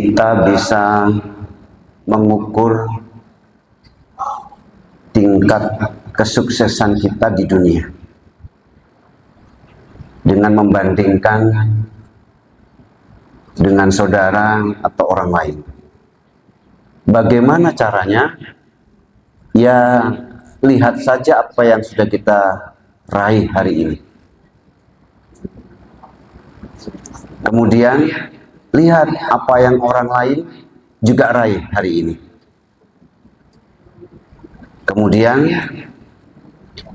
kita bisa mengukur tingkat kesuksesan kita di dunia dengan membandingkan dengan saudara atau orang lain. Bagaimana caranya? Ya, lihat saja apa yang sudah kita raih hari ini. Kemudian lihat apa yang orang lain juga raih hari ini. Kemudian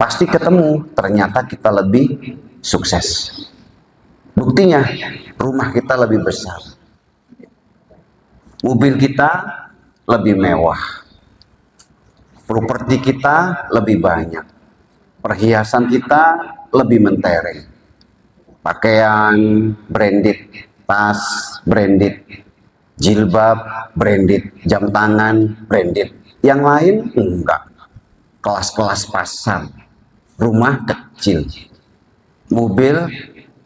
pasti ketemu, ternyata kita lebih sukses. Buktinya, rumah kita lebih besar, mobil kita lebih mewah, properti kita lebih banyak, perhiasan kita lebih mentereng, pakaian branded, tas branded, jilbab branded, jam tangan branded. Yang lain enggak, kelas-kelas pasar, rumah kecil, mobil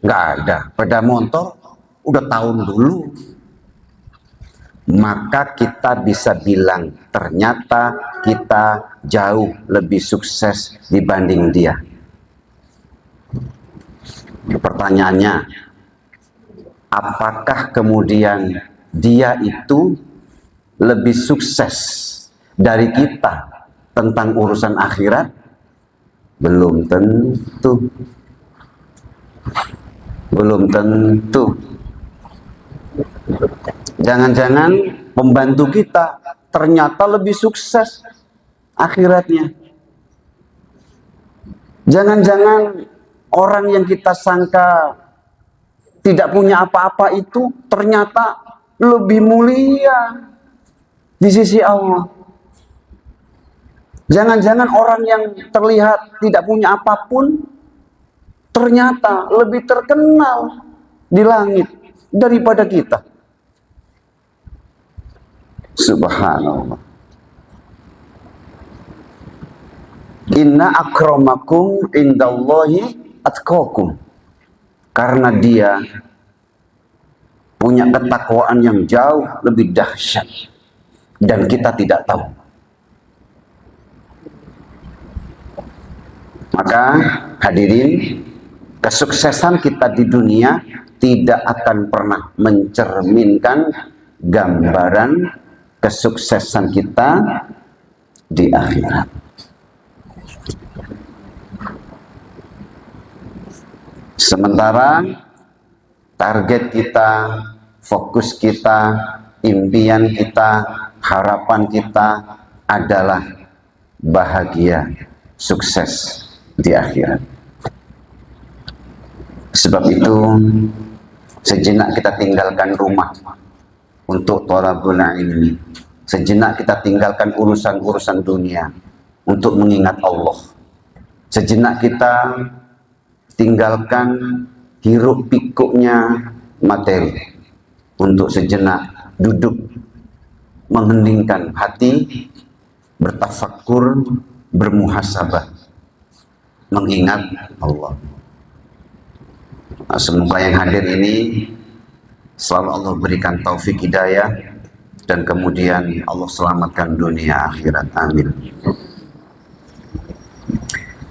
nggak ada, sepeda motor udah tahun dulu. Maka kita bisa bilang ternyata kita jauh lebih sukses dibanding dia. Pertanyaannya, apakah kemudian dia itu lebih sukses dari kita tentang urusan akhirat? Belum tentu. Belum tentu. Jangan-jangan pembantu kita ternyata lebih sukses akhiratnya. Jangan-jangan orang yang kita sangka tidak punya apa-apa itu ternyata lebih mulia di sisi Allah. Jangan-jangan orang yang terlihat tidak punya apapun ternyata lebih terkenal di langit daripada kita. Subhanallah. Inna akramakum indallahi atqakum. Karena dia punya ketakwaan yang jauh lebih dahsyat dan kita tidak tahu. Maka hadirin, kesuksesan kita di dunia tidak akan pernah mencerminkan gambaran kesuksesan kita di akhirat. Sementara target kita, fokus kita, impian kita, harapan kita adalah bahagia, sukses di akhirat. Sebab itu sejenak kita tinggalkan rumah untuk thalabul ilmi. Sejenak kita tinggalkan urusan-urusan dunia untuk mengingat Allah. Sejenak kita tinggalkan hiruk pikuknya materi untuk sejenak duduk mengheningkan hati, bertafakkur, bermuhasabah, mengingat Allah. Nah, semoga yang hadir ini selalu Allah berikan taufik hidayah dan kemudian Allah selamatkan dunia akhirat. Amin.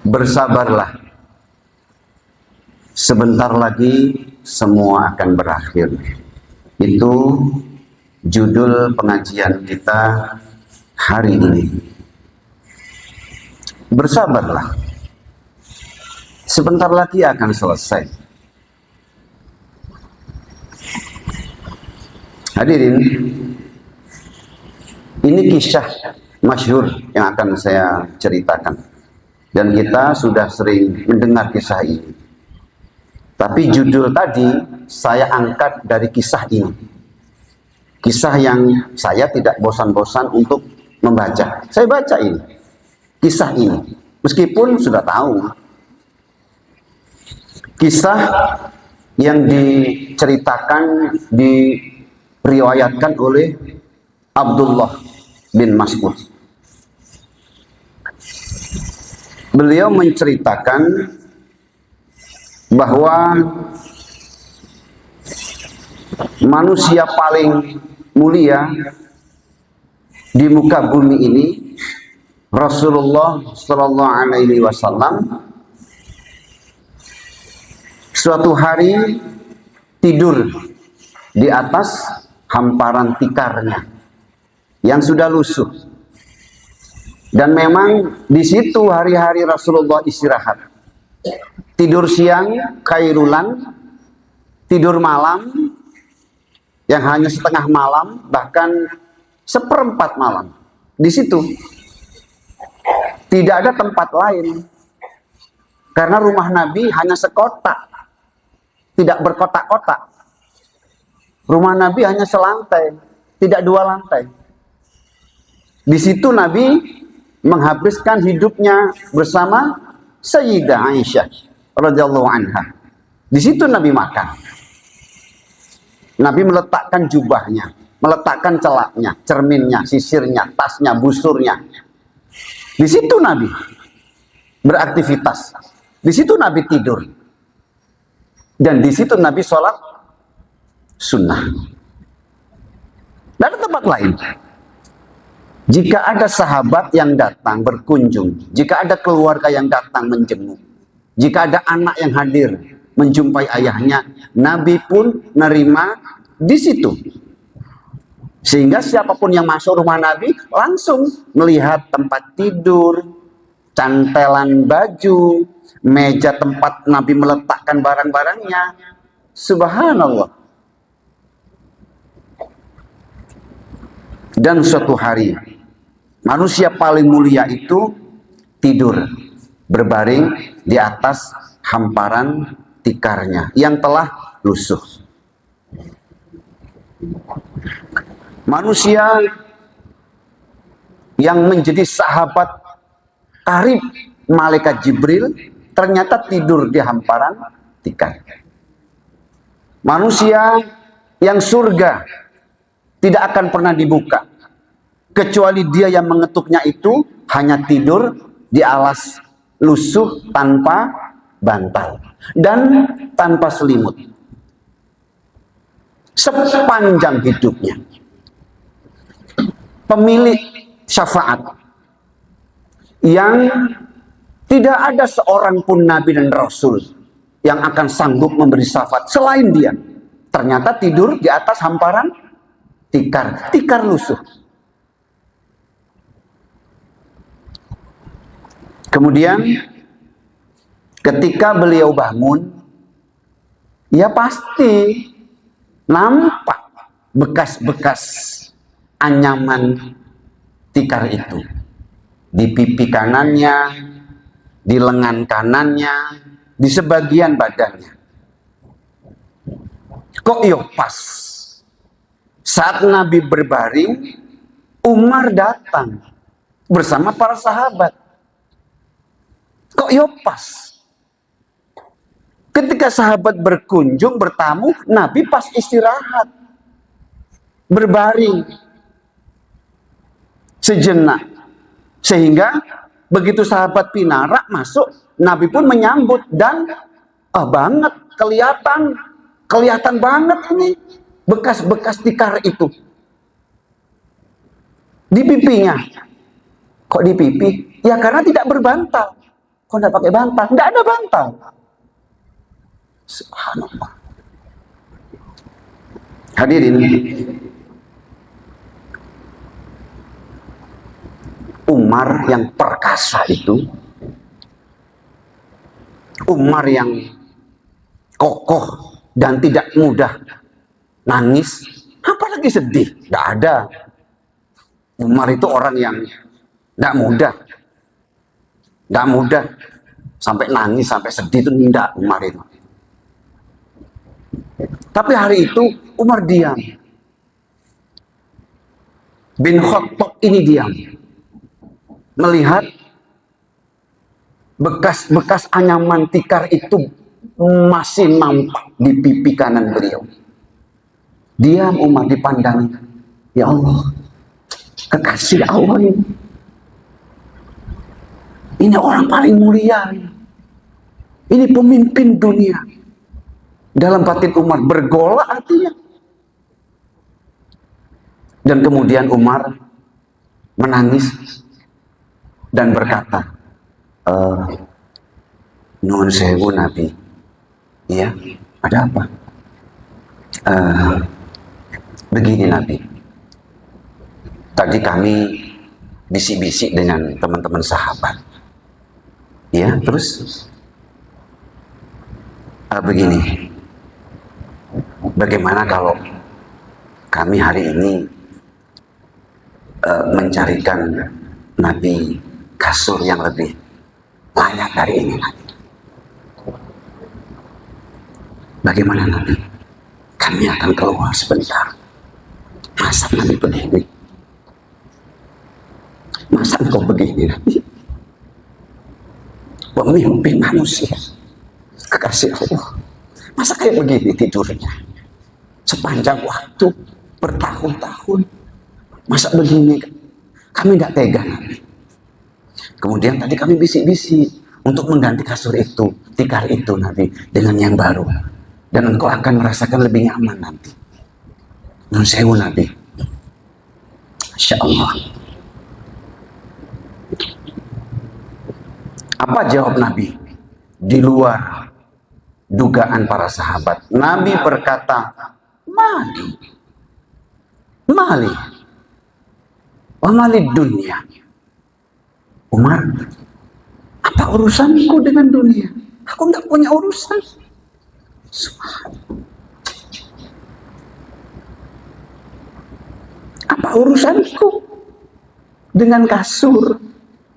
Bersabarlah. Sebentar lagi semua akan berakhir. Itu judul pengajian kita hari ini. Bersabarlah. Sebentar lagi akan selesai. Hadirin, ini kisah masyhur yang akan saya ceritakan. Dan kita sudah sering mendengar kisah ini. Tapi judul tadi saya angkat dari kisah ini. Kisah yang saya tidak bosan-bosan untuk membaca. Saya baca ini. Kisah ini. Meskipun sudah tahu. Kisah yang diceritakan, diriwayatkan oleh Abdullah bin Mas'ud. Beliau menceritakan bahwa manusia paling mulia di muka bumi ini, Rasulullah Shallallahu Alaihi Wasallam suatu hari tidur di atas hamparan tikarnya yang sudah lusuh, dan memang di situ hari-hari Rasulullah istirahat. Tidur siang kairulan, tidur malam yang hanya setengah malam, bahkan seperempat malam. Di situ tidak ada tempat lain, karena rumah Nabi hanya sekotak, tidak berkotak-kotak. Rumah Nabi hanya selantai, tidak dua lantai. Di situ Nabi menghabiskan hidupnya bersama Sayyidah Aisyah radhiyallahu anha. Di situ Nabi makan. Nabi meletakkan jubahnya, meletakkan celaknya, cerminnya, sisirnya, tasnya, busurnya. Di situ Nabi beraktivitas. Di situ Nabi tidur. Dan di situ Nabi sholat sunnah. Tidak ada tempat lain. Jika ada sahabat yang datang berkunjung, jika ada keluarga yang datang menjenguk, jika ada anak yang hadir menjumpai ayahnya, Nabi pun nerima di situ. Sehingga siapapun yang masuk rumah Nabi langsung melihat tempat tidur, cantelan baju, meja tempat Nabi meletakkan barang-barangnya. Subhanallah. Dan suatu hari manusia paling mulia itu tidur berbaring di atas hamparan tikarnya yang telah lusuh. Manusia yang menjadi sahabat karib malaikat Jibril ternyata tidur di hamparan tikar. Manusia yang surga tidak akan pernah dibuka, kecuali dia yang mengetuknya itu hanya tidur di alas lusuh tanpa bantal dan tanpa selimut sepanjang hidupnya. Pemilik syafaat yang tidak ada seorang pun Nabi dan Rasul yang akan sanggup memberi syafaat selain dia, ternyata tidur di atas hamparan tikar lusuh. Kemudian ketika beliau bangun, ya pasti nampak bekas-bekas anyaman tikar itu di pipi kanannya, di lengan kanannya, di sebagian badannya. Kok yo pas saat Nabi berbaring, Umar datang bersama para sahabat. Kok yo pas ketika sahabat berkunjung bertamu, Nabi pas istirahat berbaring sejenak, sehingga begitu sahabat pinarak masuk, Nabi pun menyambut dan banget kelihatan banget ini bekas-bekas tikar itu di pipinya. Kok di pipi? Ya karena tidak berbantal. Kok tidak pakai bantal? Tidak ada bantal. Subhanallah. Hadirin, Umar yang perkasa itu, Umar yang kokoh dan tidak mudah nangis, apalagi sedih, tidak ada. Umar itu orang yang tidak mudah sampai nangis, sampai sedih itu tidak Umar itu. Tapi hari itu Umar diam. Bin Khattab ini diam, melihat bekas-bekas anyaman tikar itu masih nampak di pipi kanan beliau. Diam Umar dipandang. Ya Allah, kekasih Allah ini. Ini orang paling mulia. Ini pemimpin dunia. Dalam batin Umar bergolak hatinya. Dan kemudian Umar menangis dan berkata, Nuhun sewu Nabi. Iya, ada apa? Begini Nabi, tadi kami bisik-bisik dengan teman-teman sahabat. Ya, terus begini, bagaimana kalau kami hari ini mencarikan Nabi kasur yang lebih layak dari ini Nabi? Bagaimana Nabi? Kami akan keluar sebentar. Masa Nabi begini? Masa engkau begini Nabi? Pemimpin manusia, kekasih Allah, masa kayak begini tidurnya? Sepanjang waktu, bertahun-tahun, masa begini? Kami tidak tega Nabi. Kemudian tadi kami bisik-bisik untuk mengganti kasur itu, tikar itu Nabi, dengan yang baru. Dan engkau akan merasakan lebih nyaman nanti. Nun sewu Nabi. Masya Allah. Apa jawab Nabi? Di luar dugaan para sahabat. Nabi berkata, Mali. Mali. Wa mali dunia. Umar, apa urusanku dengan dunia? Aku tidak punya urusan. Apa urusanku dengan kasur,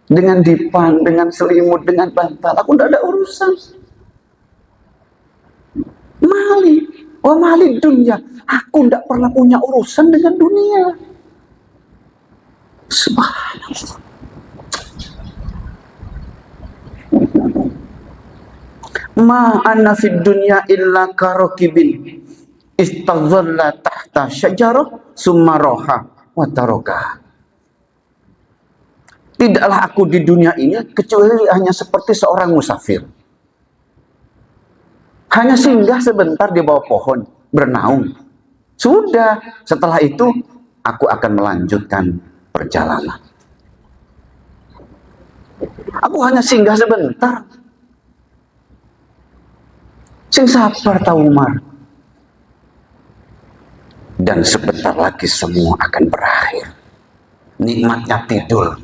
dengan dipan, dengan selimut, dengan bantal? Aku tidak ada urusan. Mali, oh mali dunia. Aku tidak pernah punya urusan dengan dunia. Subhanallah. Ma anna fid dunya illa karokibin istadzalla tahta syajarah summa roha wa taroka. Tidaklah aku di dunia ini kecuali hanya seperti seorang musafir. Hanya singgah sebentar di bawah pohon, bernaung. Sudah, setelah itu aku akan melanjutkan perjalanan. Aku hanya singgah sebentar. Sing sabar tahu Umar. Dan sebentar lagi semua akan berakhir. Nikmatnya tidur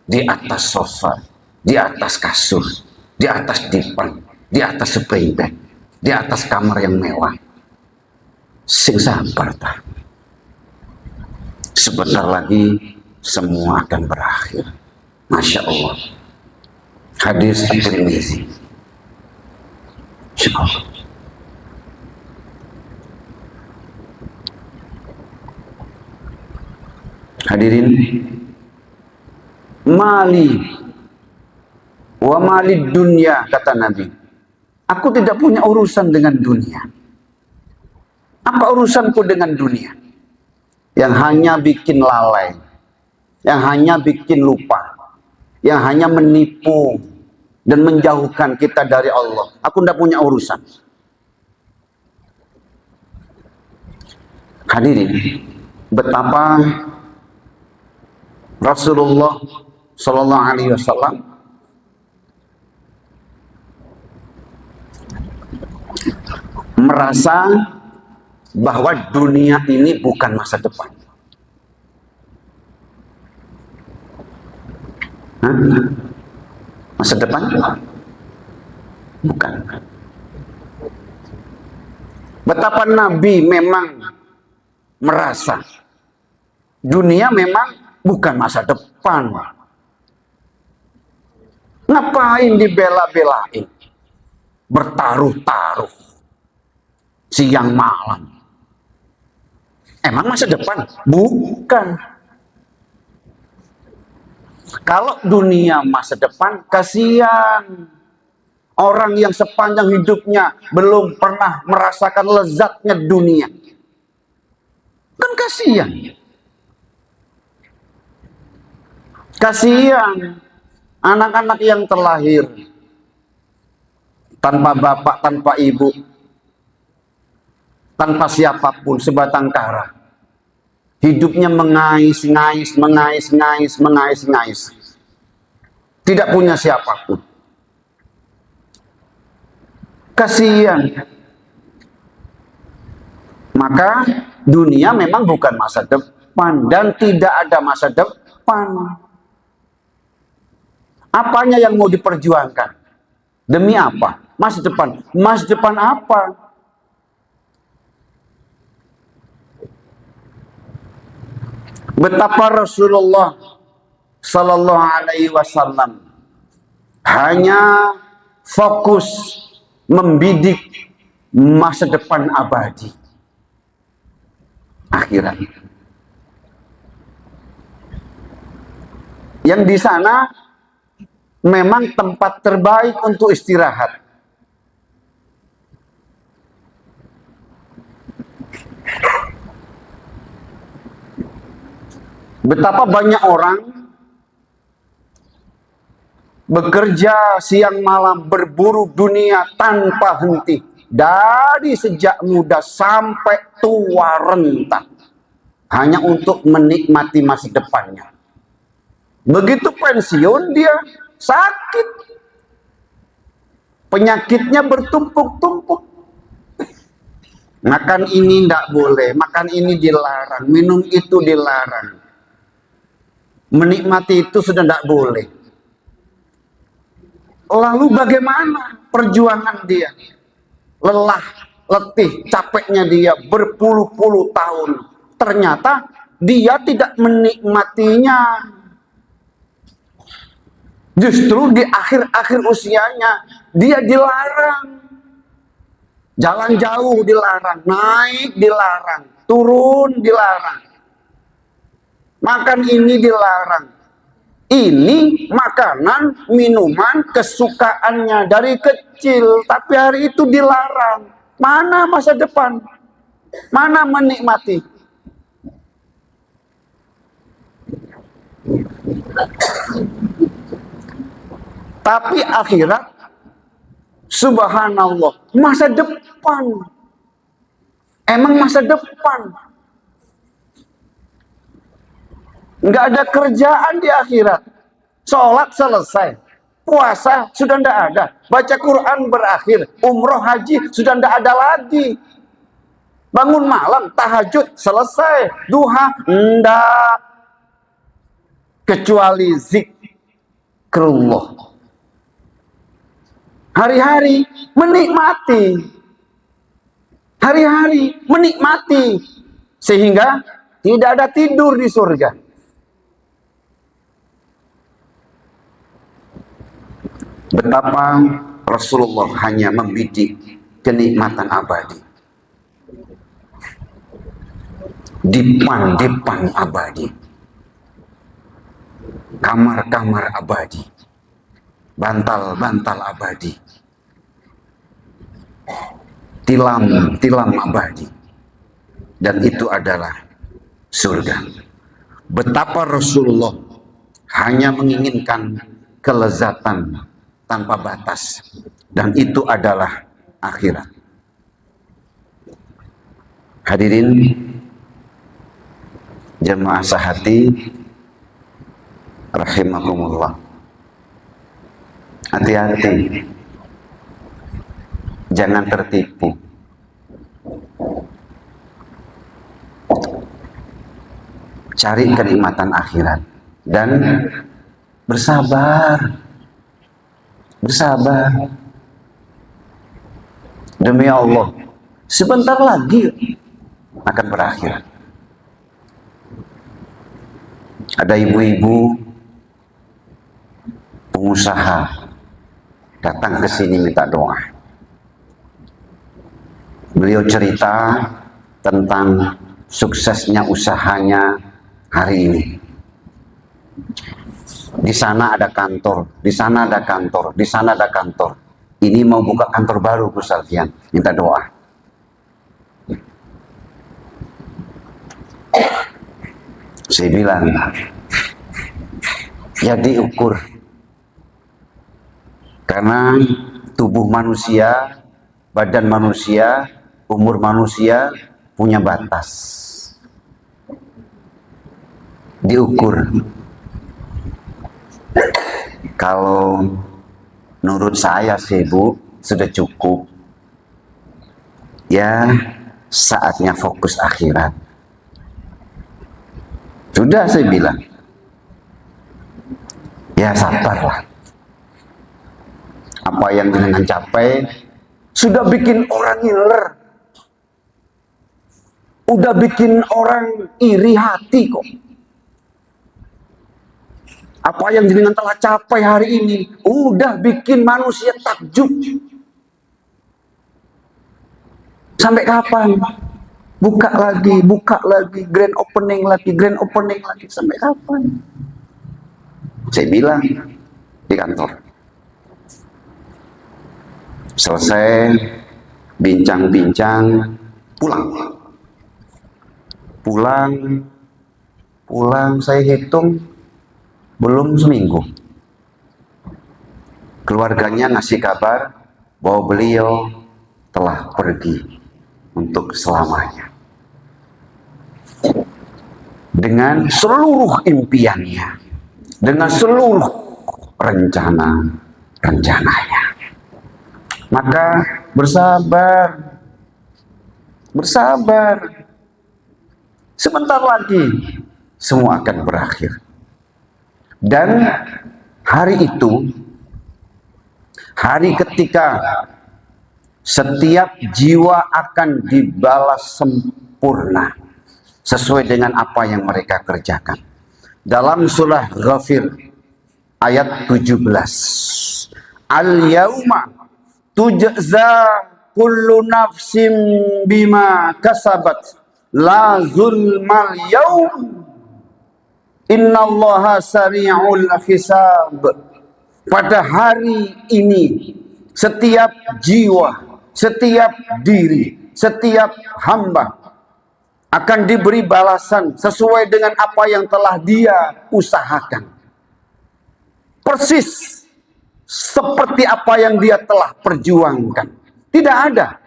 di atas sofa, di atas kasur, di atas dipan, di atas spring bed, di atas kamar yang mewah. Sing sabar tak. Sebentar lagi semua akan berakhir. Masya Allah. Hadis At-Tirmidzi. Masya Allah. Hadirin, mali wa mali dunia, kata Nabi. Aku tidak punya urusan dengan dunia. Apa urusanku dengan dunia? Yang hanya bikin lalai, yang hanya bikin lupa, yang hanya menipu dan menjauhkan kita dari Allah. Aku tidak punya urusan. Hadirin, betapa Rasulullah Sallallahu Alaihi Wasallam merasa bahwa dunia ini bukan masa depan. Masa depan? Bukan. Betapa Nabi memang merasa dunia memang bukan masa depan. Ngapain dibela-belain? Bertaruh-taruh siang malam. Emang masa depan? Bukan. Kalau dunia masa depan, kasihan orang yang sepanjang hidupnya belum pernah merasakan lezatnya dunia. Kan kasihan. Kasihan anak-anak yang terlahir tanpa bapak, tanpa ibu, tanpa siapapun, sebatang kara. hidupnya mengais-ngais, mengais-ngais, mengais-ngais. Tidak punya siapapun. Kasihan. Maka dunia memang bukan masa depan dan tidak ada masa depan. Apanya yang mau diperjuangkan? Demi apa? Masa depan. Masa depan apa? Betapa Rasulullah Sallallahu Alaihi Wasallam hanya fokus membidik masa depan abadi, akhirat. Yang di sana memang tempat terbaik untuk istirahat. Betapa banyak orang bekerja siang malam, berburu dunia tanpa henti. Dari sejak muda sampai tua renta. Hanya untuk menikmati masa depannya. Begitu pensiun dia sakit. Penyakitnya bertumpuk-tumpuk. Makan ini tidak boleh, makan ini dilarang, minum itu dilarang. Menikmati itu sudah tidak boleh. Lalu bagaimana perjuangan dia? Lelah, letih, capeknya dia berpuluh-puluh tahun. Ternyata dia tidak menikmatinya. Justru di akhir-akhir usianya dia dilarang. Jalan jauh dilarang, naik dilarang, turun dilarang. Makan ini dilarang. Ini makanan, minuman, kesukaannya dari kecil. Tapi hari itu dilarang. Mana masa depan? Mana menikmati? Tapi akhirat, subhanallah, masa depan. Emang masa depan. Nggak ada kerjaan di akhirat. Sholat selesai. Puasa sudah nggak ada. Baca Quran berakhir. Umroh haji sudah nggak ada lagi. Bangun malam, tahajud selesai. Duha, ndak. Kecuali zikrullah. Hari-hari menikmati. Hari-hari menikmati. Sehingga tidak ada tidur di surga. Betapa Rasulullah hanya membidik kenikmatan abadi. Dipan-dipan abadi. Kamar-kamar abadi. Bantal-bantal abadi. Tilam-tilam abadi. Dan itu adalah surga. Betapa Rasulullah hanya menginginkan kelezatan tanpa batas, dan itu adalah akhirat. Hadirin jemaah sahati rahimakumullah, hati-hati, jangan tertipu. Cari kenikmatan akhirat dan bersabar. Bersabar. Demi Allah, sebentar lagi akan berakhir. Ada ibu-ibu pengusaha datang ke sini minta doa. Beliau cerita tentang suksesnya usahanya hari ini. Di sana ada kantor, di sana ada kantor, di sana ada kantor. Ini mau buka kantor baru, Bu Salfian. Minta doa. Saya bilang, ya diukur. Karena tubuh manusia, badan manusia, umur manusia punya batas. diukur. Kalau menurut saya sih Bu, sudah cukup. Ya, saatnya fokus akhirat. Sudah saya bilang. Ya sabarlah. Apa yang dengan capai sudah bikin orang ngiler. Udah bikin orang iri hati kok. Apa yang jenengan telah capai hari ini udah bikin manusia takjub. Sampai kapan? Buka lagi, grand opening lagi, sampai kapan? Saya bilang di kantor. Selesai bincang-bincang, pulang saya hitung belum seminggu. Keluarganya ngasih kabar bahwa beliau telah pergi untuk selamanya. Dengan seluruh impiannya, dengan seluruh rencananya. Maka bersabar. Sebentar lagi semua akan berakhir. Dan hari itu, hari ketika setiap jiwa akan dibalas sempurna sesuai dengan apa yang mereka kerjakan. Dalam surah Ghafir ayat 17. Al-yauma tujza kullu nafsim bima kasabat la zulmal yaum innallaha sari'ul hisab. Pada hari ini setiap jiwa, setiap diri, setiap hamba akan diberi balasan sesuai dengan apa yang telah dia usahakan. Persis seperti apa yang dia telah perjuangkan. Tidak ada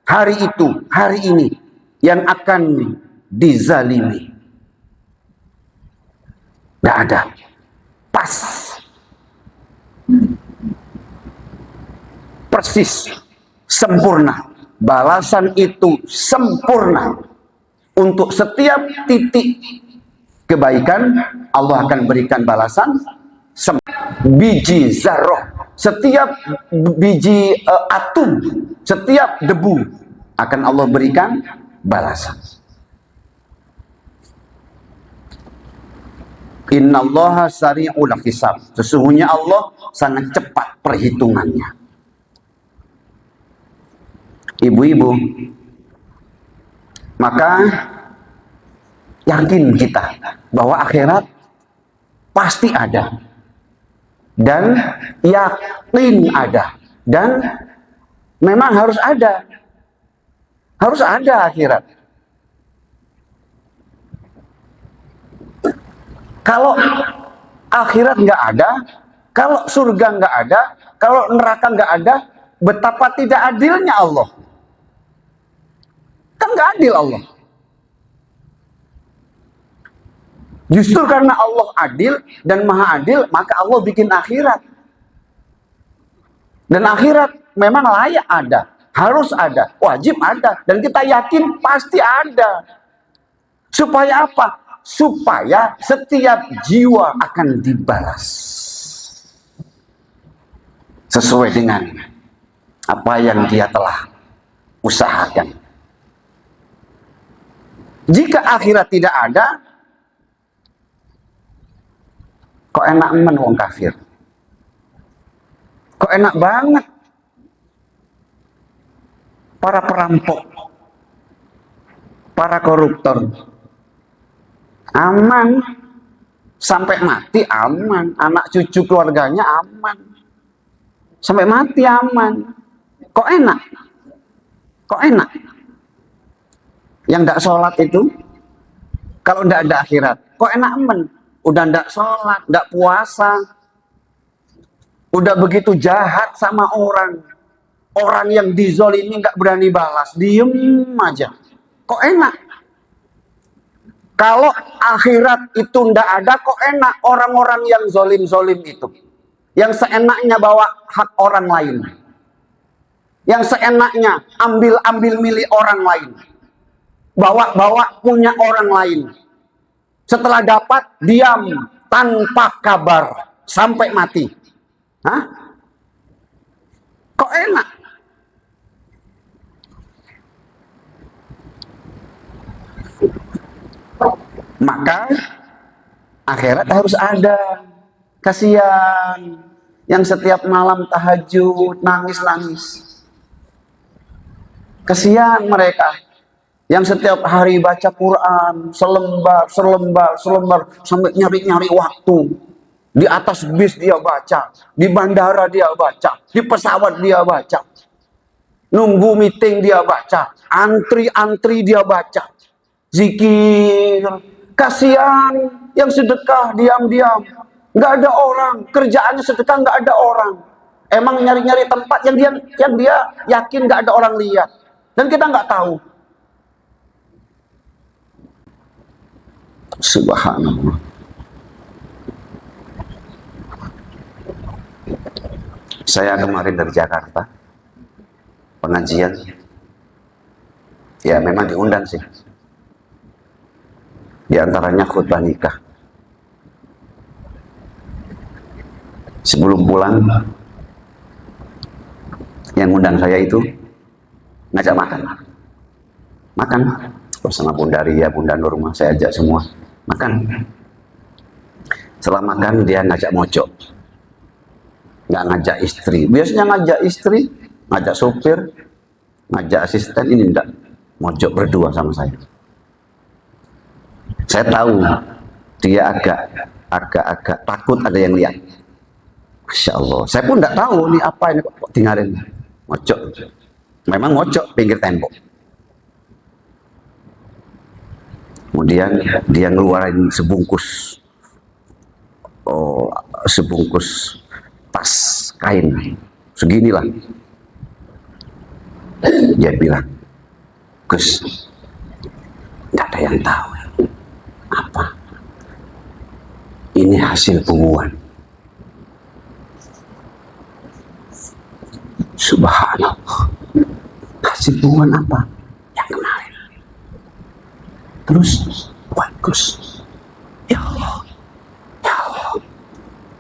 hari itu, hari ini yang akan dizalimi. Tidak ada. Pas. Persis. Sempurna. Balasan itu sempurna. Untuk setiap titik kebaikan, Allah akan berikan balasan. Biji zarroh. Setiap biji atom. Setiap debu. Akan Allah berikan balasan. Innallaha sari'ul hisab. Sesungguhnya Allah sangat cepat perhitungannya. Ibu-ibu, maka yakin kita bahwa akhirat pasti ada. Dan yakin ada. Dan memang harus ada. Harus ada akhirat. Kalau akhirat nggak ada, kalau surga nggak ada, kalau neraka nggak ada, betapa tidak adilnya Allah. Kan nggak adil Allah. Justru karena Allah adil dan maha adil, maka Allah bikin akhirat. Dan akhirat memang layak ada, harus ada, wajib ada. Dan kita yakin pasti ada. Supaya apa? Supaya setiap jiwa akan dibalas sesuai dengan apa yang dia telah usahakan. Jika akhirat tidak ada, kok enak men wong kafir? Kok enak banget para perampok, para koruptor, aman sampai mati, aman, anak cucu keluarganya aman sampai mati, aman. Kok enak? Kok enak? Yang tidak sholat itu, kalau tidak ada akhirat, kok enak men? Udah tidak sholat, tidak puasa, udah begitu jahat sama orang, orang yang dizolimi nggak berani balas, diem aja. Kok enak? Kalau akhirat itu ndak ada, kok enak orang-orang yang zolim-zolim itu, yang seenaknya bawa hak orang lain, yang seenaknya ambil milik orang lain, bawa punya orang lain, setelah dapat diam tanpa kabar sampai mati. Hah? Kok enak? Maka akhirat harus ada. Kasihan yang setiap malam tahajud nangis-nangis. Kasihan mereka yang setiap hari baca Quran selembar sampai nyari-nyari waktu. Di atas bis dia baca, di bandara dia baca, di pesawat dia baca, nunggu meeting dia baca, antri dia baca, zikir. Kasihan yang sedekah diam-diam, nggak ada orang, kerjaannya sedekah nggak ada orang. Emang nyari-nyari tempat yang dia yakin nggak ada orang lihat, dan kita nggak tahu. Subhanallah. Saya kemarin dari Jakarta pengajian, ya memang diundang sih. Di antaranya khutbah nikah. Sebelum pulang, yang undang saya itu ngajak makan bersama Bunda Ria, Bunda Nurma, saya ajak semua makan. Setelah makan dia ngajak mojok, nggak ngajak istri. Biasanya ngajak istri, ngajak sopir, ngajak asisten, ini enggak, mojok berdua sama saya. Saya tahu dia agak takut ada yang lihat. Masya Allah, saya pun enggak tahu nih apa ini, kok tinggalin mojok. Memang mojok pinggir tembok. Kemudian dia ngeluarin sebungkus tas kain seginilah. Dia bilang, Gus, nggak ada yang tahu apa ini, hasil bunguan. Subhanallah, hasil bunguan apa? Yang kemarin. Terus buat Gus, ya Allah,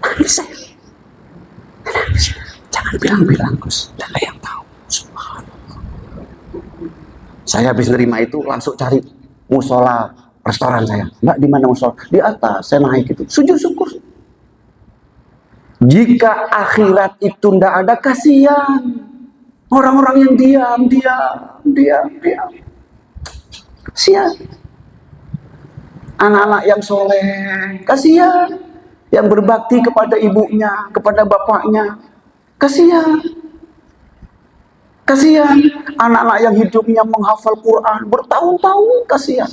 nangis saya. Jangan bilang-bilang Gus, tidak ada yang tahu. Subhanallah. Saya habis nerima itu langsung cari musola restoran saya. Mbak, di mana musola? Di atas. Saya naik itu. Sujud syukur. Jika akhirat itu tidak ada, kasihan orang-orang yang diam. Kasihan. Anak-anak yang soleh, kasihan. Yang berbakti kepada ibunya, kepada bapaknya, kasihan. Kasihan anak-anak yang hidupnya menghafal Quran bertahun-tahun, kasihan.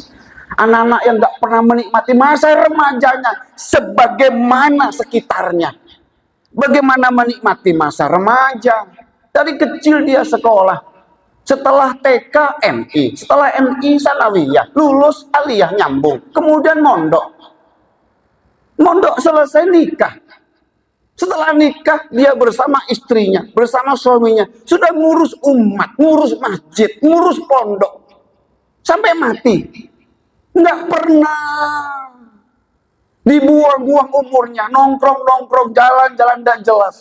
Anak-anak yang gak pernah menikmati masa remajanya sebagaimana sekitarnya. Bagaimana menikmati masa remaja? Dari kecil dia sekolah. Setelah TK MI, setelah MI sanawiyah, lulus aliyah nyambung, kemudian mondok. Mondok selesai nikah. Setelah nikah dia bersama istrinya, bersama suaminya, sudah ngurus umat, ngurus masjid, ngurus pondok sampai mati. Nggak pernah dibuang-buang umurnya, nongkrong, jalan-jalan tidak jelas.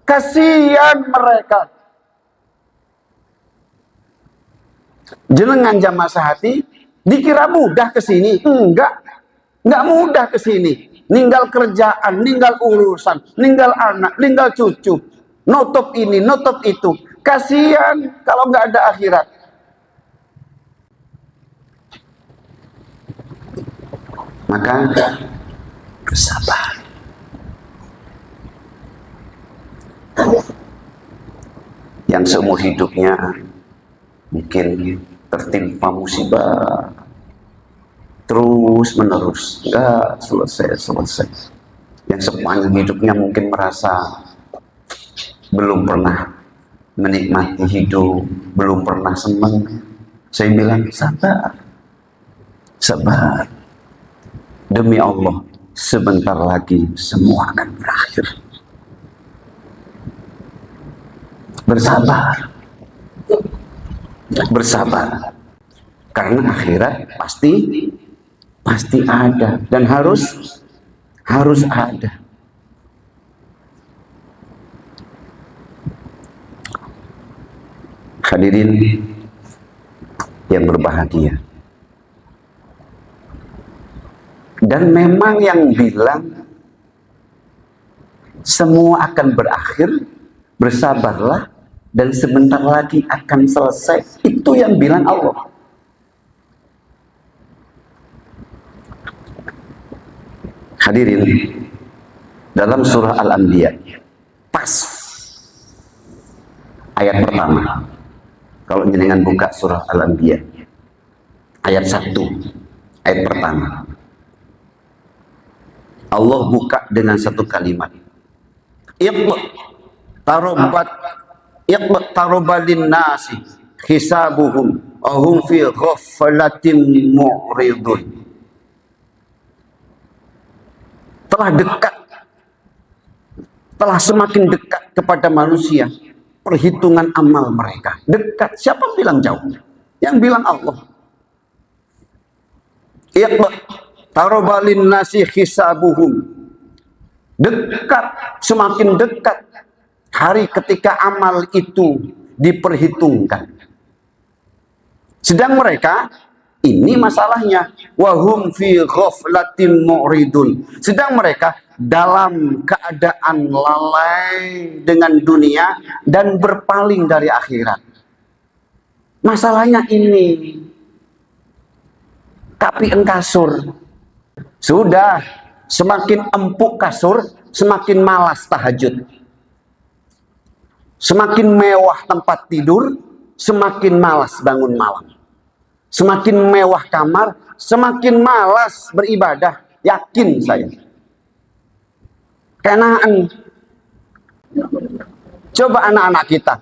Kasihan mereka. Jenengan jamaah sehati dikira mudah ke sini? Enggak mudah ke sini. Ninggal kerjaan, ninggal urusan, ninggal anak, ninggal cucu, nutup ini, nutup itu. Kasihan kalau nggak ada akhirat. Maka bersabar. Yang seumur hidupnya mungkin tertimpa musibah terus menerus, enggak selesai. Yang sepanjang hidupnya mungkin merasa belum pernah menikmati hidup, belum pernah senang. Saya bilang sabar. Demi Allah, sebentar lagi semua akan berakhir. Bersabar. Bersabar. Karena akhirat pasti ada dan harus ada. Hadirin yang berbahagia. Dan memang yang bilang semua akan berakhir, bersabarlah dan sebentar lagi akan selesai. Itu yang bilang Allah. Hadirin, dalam surah Al-Anbiya, pas ayat pertama. Kalau jenengan buka surah Al-Anbiya, ayat 1, ayat pertama. Allah buka dengan satu kalimat. Iqtarobalin nasi hisabuhum ahum fi ghaflatin mu'ridun. Telah semakin dekat kepada manusia perhitungan amal mereka. Dekat. Siapa bilang jauh? Yang bilang Allah. Tarobalin nasi hisabuhum. Dekat, semakin dekat hari ketika amal itu diperhitungkan. Sedang mereka, ini masalahnya, wahum fi ghaflatin mu'ridun. Sedang mereka dalam keadaan lalai dengan dunia dan berpaling dari akhirat. Masalahnya ini, tapi kasur. Sudah, semakin empuk kasur, semakin malas tahajud. Semakin mewah tempat tidur, semakin malas bangun malam. Semakin mewah kamar, semakin malas beribadah. Yakin saya. Kenaan. Coba anak-anak kita.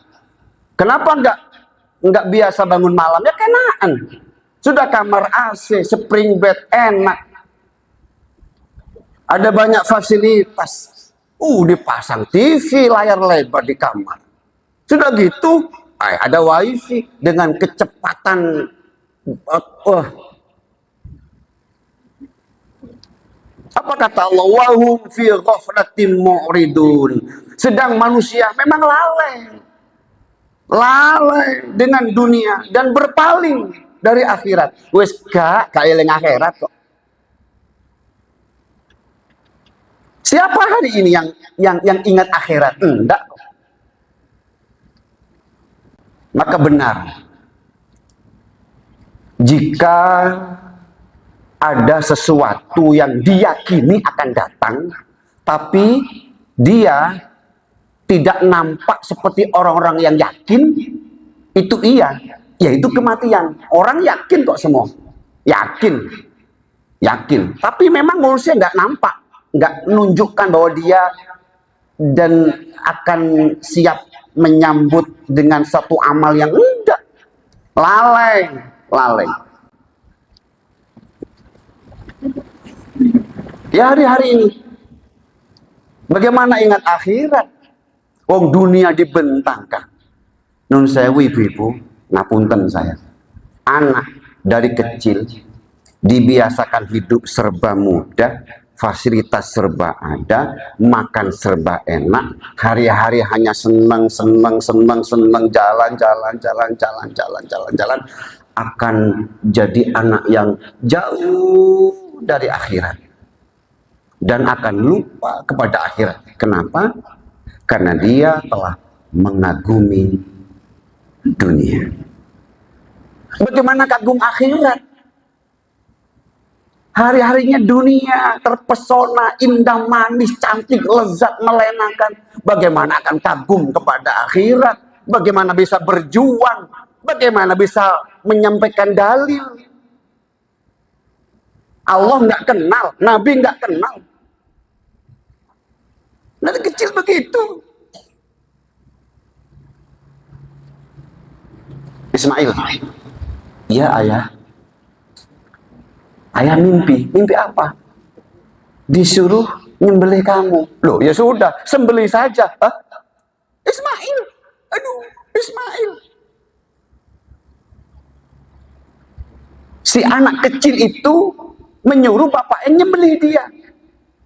Kenapa enggak biasa bangun malam? Ya kenaan. Sudah kamar AC, spring bed, enak. Ada banyak fasilitas. Dipasang TV, layar lebar di kamar. Sudah gitu, ada wifi dengan kecepatan. Apa kata Allah? Wahum fi ghaflatin mu'ridun. Sedang manusia memang lalai dengan dunia dan berpaling dari akhirat. Wes gak eling akhirat kok. Siapa hari ini yang ingat akhirat? Enggak. Maka benar, jika ada sesuatu yang diyakini akan datang, tapi dia tidak nampak seperti orang-orang yang yakin, itu yaitu kematian. Orang yakin kok semua, yakin. Tapi memang manusia nggak nampak, nggak menunjukkan bahwa dia dan akan siap menyambut dengan satu amal yang enggak. Lalai. Ya hari-hari ini, bagaimana ingat akhirat? Wong dunia dibentangkan. Nun sewu ibu-ibu, ngapunten saya. Anak dari kecil dibiasakan hidup serba mudah, fasilitas serba ada, makan serba enak, hari-hari hanya senang, jalan, akan jadi anak yang jauh dari akhirat dan akan lupa kepada akhirat. Kenapa? Karena dia telah mengagumi dunia. Bagaimana kagum akhirat? Hari-harinya dunia, terpesona, indah, manis, cantik, lezat, melenakan. Bagaimana akan kagum kepada akhirat? Bagaimana bisa berjuang? Bagaimana bisa menyampaikan dalil? Allah nggak kenal, Nabi nggak kenal. Dari kecil begitu. Ismail, ya ayah. Ayah mimpi apa? disuruh nyembelih kamu. Loh, ya sudah, sembelih saja. Hah? Ismail. Aduh, Ismail. Si anak kecil itu menyuruh bapaknya nyembelih dia.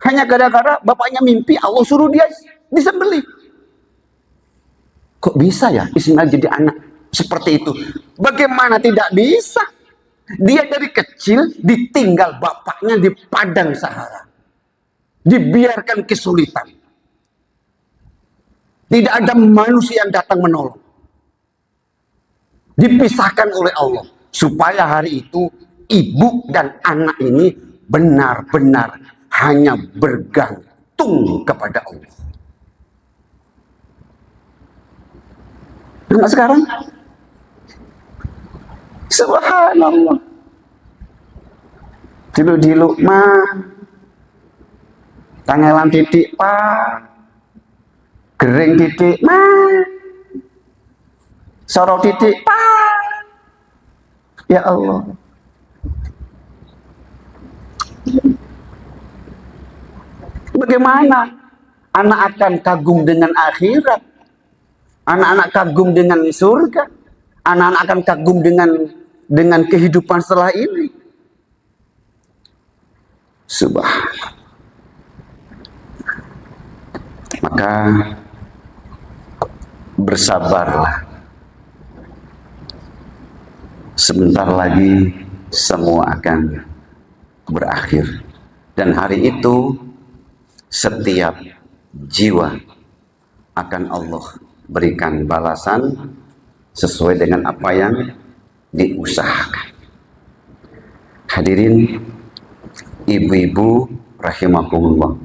Hanya gara-gara bapaknya mimpi Allah suruh dia disembelih. Kok bisa ya Ismail jadi anak seperti itu? Bagaimana tidak bisa? Dia dari kecil ditinggal bapaknya di padang Sahara. Dibiarkan kesulitan. Tidak ada manusia yang datang menolong. Dipisahkan oleh Allah. Supaya hari itu ibu dan anak ini benar-benar hanya bergantung kepada Allah. Anak sekarang, subhanallah, dilu-dilu mah, tangelan titik pak, gering titik mah, sorot titik pak. Ya Allah. Bagaimana anak akan kagum dengan akhirat? Anak-anak kagum dengan surga? Anak-anak akan kagum dengan kehidupan setelah ini? Subhanallah. Maka bersabarlah. Sebentar lagi semua akan berakhir. Dan hari itu setiap jiwa akan Allah berikan balasan sesuai dengan apa yang diusahakan. Hadirin ibu-ibu rahimakumullah.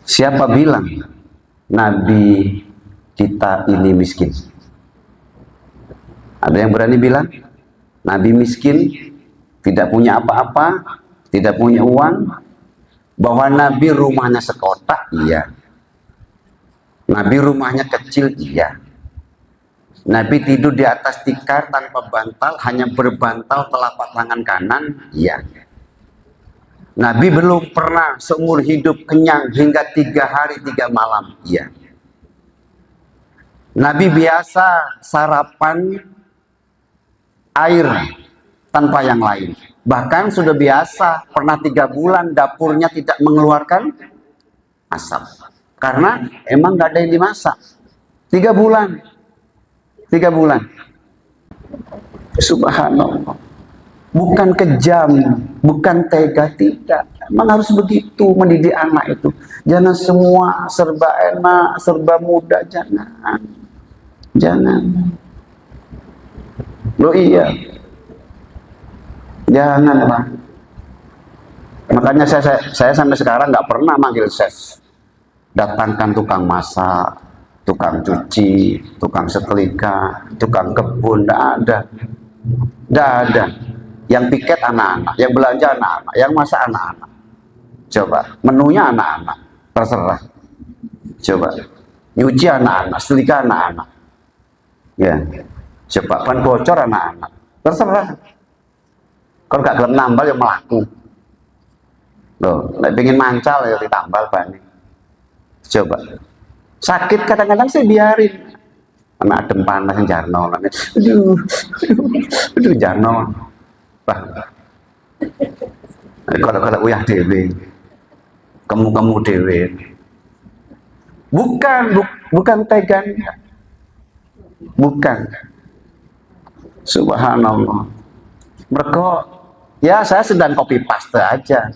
Siapa bilang Nabi kita ini miskin? Ada yang berani bilang Nabi miskin, tidak punya apa-apa, tidak punya uang? Bahwa Nabi rumahnya sekotak? Iya. Nabi rumahnya kecil? Iya. Nabi tidur di atas tikar tanpa bantal, hanya berbantal telapak tangan kanan? Iya. Nabi belum pernah seumur hidup kenyang hingga 3 hari 3 malam? Iya. Nabi biasa sarapan air tanpa yang lain. Bahkan sudah biasa pernah 3 bulan dapurnya tidak mengeluarkan asap. Karena emang gak ada yang dimasak. 3 bulan. 3 bulan. Subhanallah. Bukan kejam, bukan tega, tidak. Emang harus begitu mendidik anak itu. Jangan semua serba enak, serba mudah, jangan. Jangan. Loh iya, jangan Pak. Makanya saya sampai sekarang nggak pernah manggil chef. Datangkan tukang masak, tukang cuci, tukang setrika, tukang kebun, nggak ada. Nggak ada. Yang piket anak-anak, yang belanja anak-anak, yang masak anak-anak. Coba, menunya anak-anak, terserah. Coba, nyuci anak-anak, setrika anak-anak. Ya. Coba ban bocor anak-anak, terserah. Kalau gak gelem nambal ya melaku. Loh, nek pengen mancal ya ditambal bannya. Coba. Sakit kadang-kadang saya biarin. Anak adem panas yang jarno. Aduh jarno. Bah. Kalau uyah dewe. Kamu dewe. Bukan tegan. Bukan. Subhanallah. Mereka, ya saya sedang copy paste aja.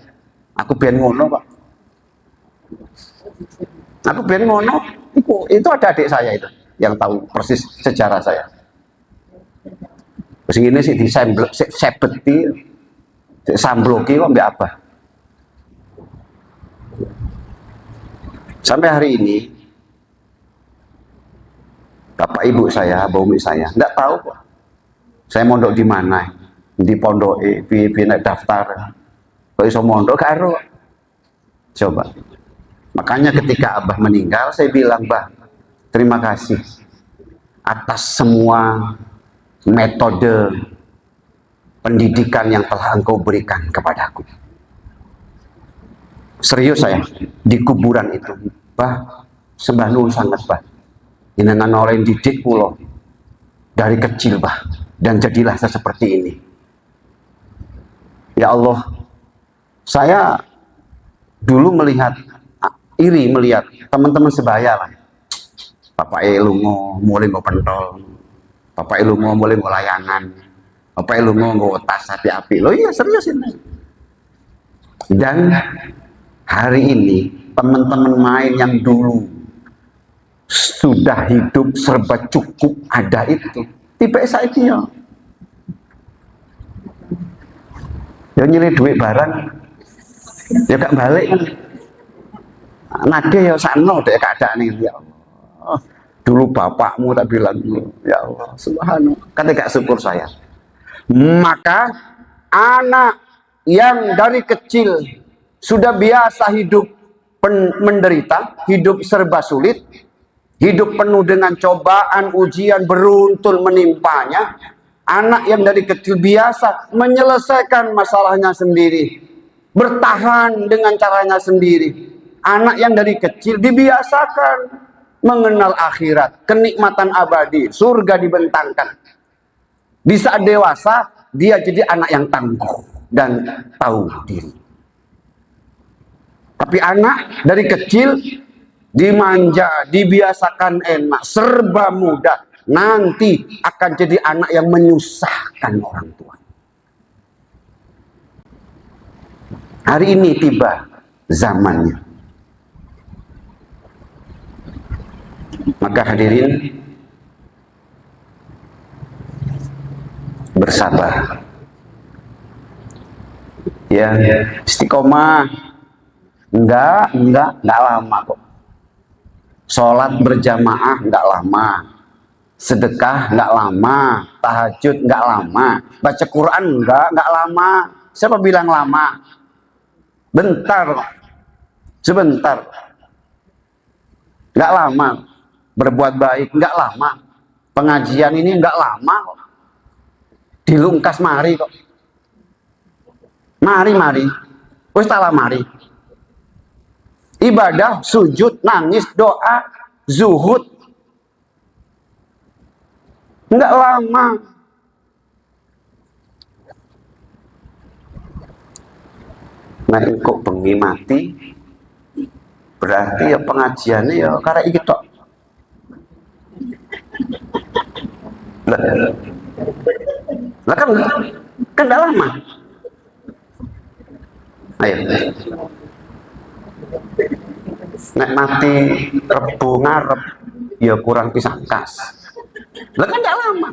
Aku biar ngono Pak. Aku biar ngono. Itu ada adik saya itu yang tahu persis sejarah saya. Terus ini sih disebeti, sambloki kok mbak apa. Sampai hari ini bapak ibu saya, bapak umi saya enggak tahu kok. Saya mondok di mana? Di pondok naik daftar. Kok iso mondok karo? Coba. Makanya ketika Abah meninggal, saya bilang, Bah, terima kasih atas semua metode pendidikan yang telah engkau berikan kepadaku. Serius saya, di kuburan itu, bah, sembah nuwun sangat, bah. Jenengan oleh didik kula dari kecil, bah, dan jadilah saya seperti ini. Ya Allah, saya dulu melihat iri melihat teman-teman sebaya lah. Bapak lungo mulai nggo pentol, bapak lungo mulai nggo layangan, bapak lungo nggo tas api-api. Loh iya serius ini. Dan hari ini teman-teman main yang dulu sudah hidup serba cukup ada itu tipe saiki ya. Ya nyilih duit barang ya gak balik kan. Nage ya sano dek keadaan ini ya Allah. Dulu bapakmu tak bilang ya Allah subhanallah. Kan gak syukur saya. Maka anak yang dari kecil sudah biasa hidup menderita, hidup serba sulit, hidup penuh dengan cobaan, ujian beruntun menimpanya. Anak yang dari kecil biasa menyelesaikan masalahnya sendiri, bertahan dengan caranya sendiri. Anak yang dari kecil dibiasakan mengenal akhirat, kenikmatan abadi, surga dibentangkan. Di saat dewasa, dia jadi anak yang tangguh dan tahu diri. Tapi anak dari kecil dimanja, dibiasakan enak, serba mudah, nanti akan jadi anak yang menyusahkan orang tua. Hari ini tiba zamannya. Maka hadirin bersabar. Ya, istiqomah. Enggak lama kok. Sholat berjamaah enggak lama. Sedekah enggak lama. Tahajud enggak lama. Baca Quran enggak lama. Siapa bilang lama? Bentar. Sebentar. Enggak lama. Berbuat baik enggak lama. Pengajian ini enggak lama kok. Dilungkas mari kok. Mari. Wis tak mari. Ibadah, sujud, nangis, doa, zuhud. Enggak lama. Nah, kok bengi mati? Berarti ya pengajiannya ya karena iki tok. Lah kan enggak lama. Ayo. Nek mati Rebo ngarep ya kurang pisang kas. Lah kan enggak lama.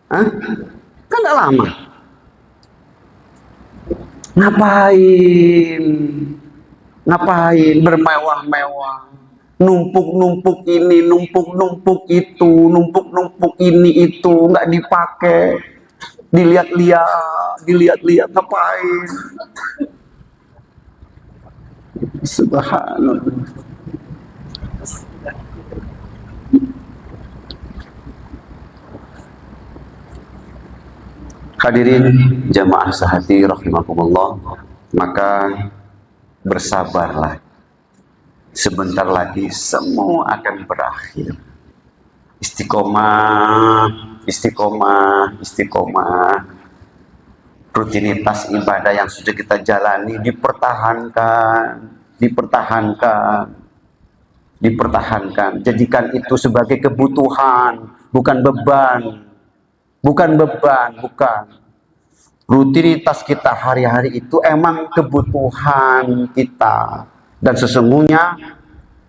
Hah? Kan enggak lama. Ngapain bermewah-mewah, numpuk-numpuk ini, numpuk-numpuk itu, numpuk-numpuk ini itu, nggak dipakai, dilihat-lihat, ngapain? Subhanallah. Hadirin jamaah sehati rahimakumullah, maka bersabarlah. Sebentar lagi semua akan berakhir. Istiqomah. Rutinitas ibadah yang sudah kita jalani dipertahankan. Jadikan itu sebagai kebutuhan, bukan beban. Rutinitas kita hari-hari itu emang kebutuhan kita. Dan sesungguhnya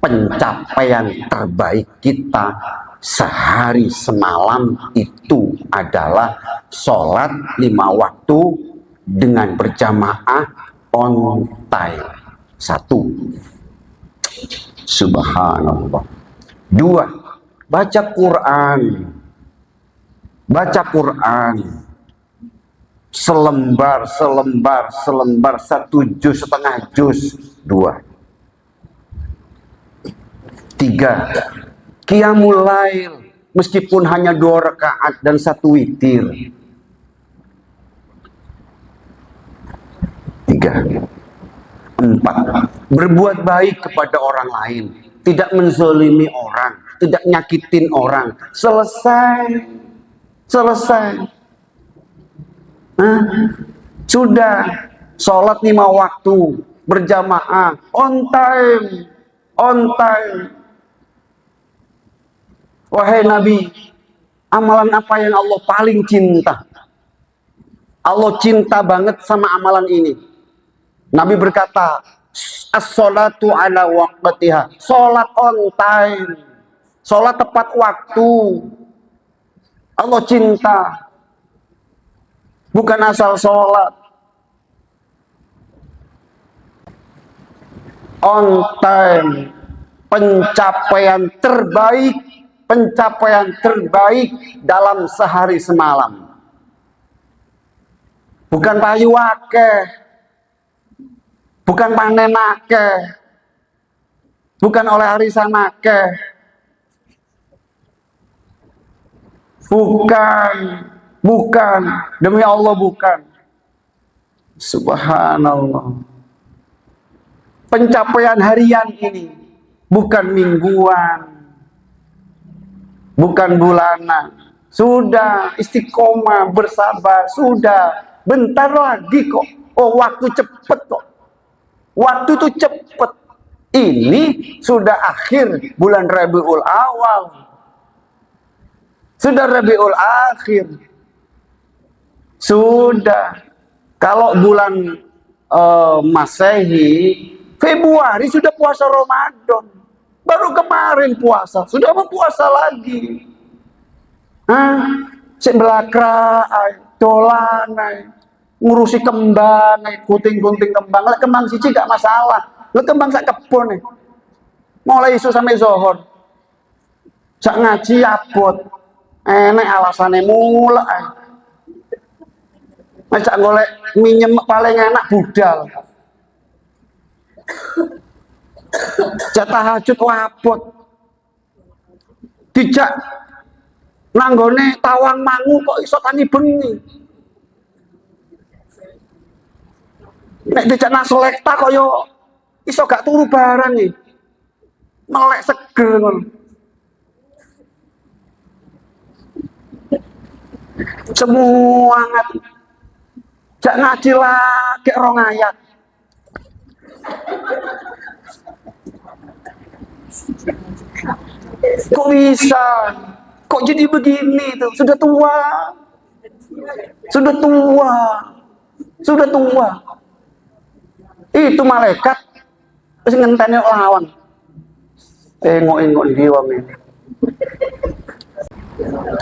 pencapaian terbaik kita sehari semalam itu adalah sholat 5 waktu dengan berjamaah on time. 1. Subhanallah. 2. Baca Quran. Selembar, 1 juz, setengah juz. 2. 3. Qiyamul lail, meskipun hanya 2 rakaat dan 1 witir. 3. 4, berbuat baik kepada orang lain, tidak menzolimi orang, tidak nyakitin orang. Selesai. Sudah. Sholat 5 waktu berjamaah, on time. Wahai Nabi, amalan apa yang Allah paling cinta? Allah cinta banget sama amalan ini. Nabi berkata, as-sholatu ala waqtiha, sholat on time, sholat tepat waktu. Allah cinta, bukan asal sholat. On time, pencapaian terbaik dalam sehari semalam. Bukan payu akeh, bukan panen akeh, bukan oleh arisan akeh, bukan, demi Allah bukan. Subhanallah. Pencapaian harian ini bukan mingguan, bukan bulanan. Sudah istiqomah, bersabar, sudah. Bentar lagi kok. Oh, waktu cepet kok. Waktu itu cepet. Ini sudah akhir bulan Rabiul Awal. Sudah Rabiul Akhir. Sudah. Kalau bulan Masehi, Februari sudah puasa Ramadan. Baru kemarin puasa, sudah mau puasa lagi. Sebelakra, dolan, ngurusi kembang, gunting kembang. Lek kembang siji gak masalah. Lek kembang sak kebon nih. Mulai isu sampai zohor. Sak ngaji abot. Enek alasane mulai. Macak golek minjem paling enak budal. Jatah hajut wabot. Dijak nanggone tawang mangu kok iso tani bengi. Nek dijak nasolekta kok yo iso gak turu barang nih. Melek seger ngono. Semangat. Jak ngaji lagi 2 ayat. Kok bisa? Kok jadi begini tuh? Sudah tua. Itu malaikat wis ngenteni lawan. Engok-engok ndi wong iki.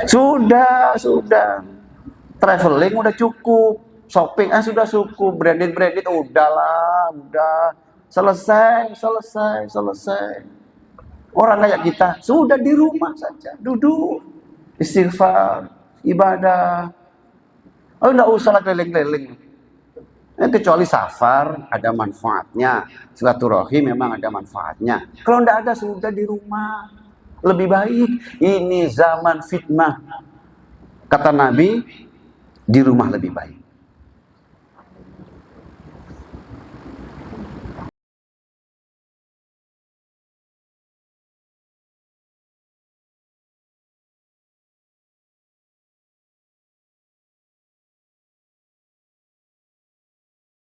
Sudah. Traveling udah cukup. Shopping sudah cukup. Branded udah. Selesai. Orang kayak kita sudah di rumah saja, duduk, istighfar, ibadah. Oh, enggak usah keliling-keliling. Kecuali safar ada manfaatnya, silaturahim memang ada manfaatnya. Kalau enggak ada sudah di rumah. Lebih baik. Ini zaman fitnah. Kata Nabi, di rumah lebih baik.